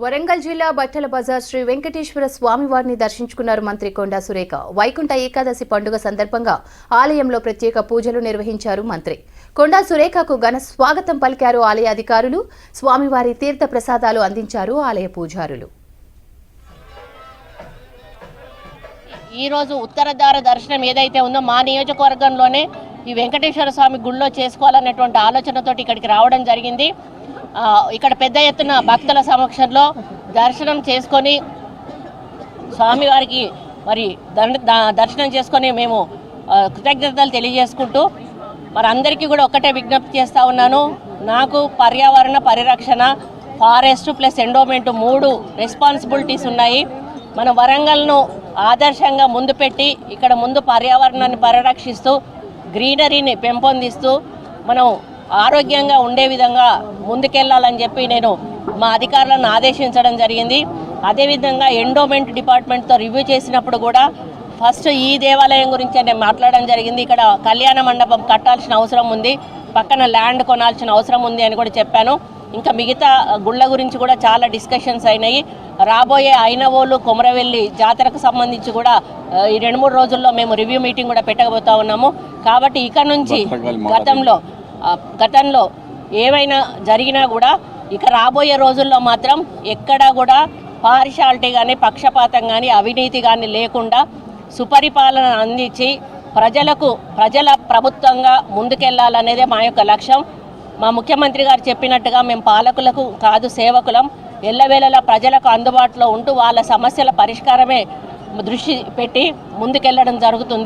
వరంగల్ జిల్లా బట్టల బజార్ శ్రీ వెంకటేశ్వర స్వామివారిని దర్శించుకున్నారు మంత్రి కొండా సురేఖ. వైకుంఠ ఏకాదశి పండుగ సందర్భంగా ఆలయంలో ప్రత్యేక పూజలు నిర్వహించారు మంత్రి. కొండా సురేఖకు ఘన స్వాగతం పలికారు ఆలయ అధికారులు. స్వామివారి తీర్థ ప్రసాదాలు అందించారు ఆలయ పూజారులు. ఈ రోజు ఉత్తరద్వార దర్శనం ఏదైతే ఉందో మా నియోజకవర్గంలోనే ఈ వెంకటేశ్వర స్వామి గుళ్ళో చేసుకోవాలనేటువంటి ఆలోచనతోటి ఇక్కడికి రావడం జరిగింది. ఇక్కడ పెద్ద ఎత్తున భక్తుల సమక్షంలో దర్శనం చేసుకొని స్వామివారికి మరి దర్శనం చేసుకొని మేము కృతజ్ఞతలు తెలియజేసుకుంటూ మరి అందరికీ కూడా ఒక్కటే విజ్ఞప్తి చేస్తూ ఉన్నాను. నాకు పర్యావరణ పరిరక్షణ, ఫారెస్ట్ ప్లస్ ఎండోమెంట్ 3 రెస్పాన్సిబిలిటీస్ ఉన్నాయి. మన వరంగల్ను ఆదర్శంగా ముందు పెట్టి ఇక్కడ ముందు పర్యావరణాన్ని పరిరక్షిస్తూ గ్రీనరీని పెంపొందిస్తూ మనం ఆరోగ్యంగా ఉండే విధంగా ముందుకెళ్లాలని చెప్పి నేను మా అధికారులను ఆదేశించడం జరిగింది. అదేవిధంగా ఎండోమెంట్ డిపార్ట్మెంట్తో రివ్యూ చేసినప్పుడు కూడా ఫస్ట్ ఈ దేవాలయం గురించి నేను మాట్లాడడం జరిగింది. ఇక్కడ కళ్యాణ మండపం కట్టాల్సిన అవసరం ఉంది, పక్కన ల్యాండ్ కొనాల్సిన అవసరం ఉంది అని కూడా చెప్పాను. ఇంకా మిగతా గుళ్ళ గురించి కూడా చాలా డిస్కషన్స్ అయినాయి. రాబోయే ఐనవోలు కొమరవెల్లి జాతరకు సంబంధించి కూడా ఈ 2-3 రోజుల్లో మేము రివ్యూ మీటింగ్ కూడా పెట్టకపోతా ఉన్నాము. కాబట్టి ఇక నుంచి గతంలో ఏమైనా జరిగినా కూడా ఇక రాబోయే రోజుల్లో మాత్రం ఎక్కడా కూడా పార్షాలిటీ కానీ పక్షపాతం కానీ అవినీతి కానీ లేకుండా సుపరిపాలన అందించి ప్రజల ప్రభుత్వంగా ముందుకెళ్లాలనేదే మా యొక్క లక్ష్యం. మా ముఖ్యమంత్రి గారు చెప్పినట్టుగా మేము పాలకులకు కాదు సేవకులం, ఎల్లవేళలా ప్రజలకు అందుబాటులో ఉంటూ వాళ్ళ సమస్యల పరిష్కారమే దృష్టి పెట్టి ముందుకెళ్లడం జరుగుతుంది.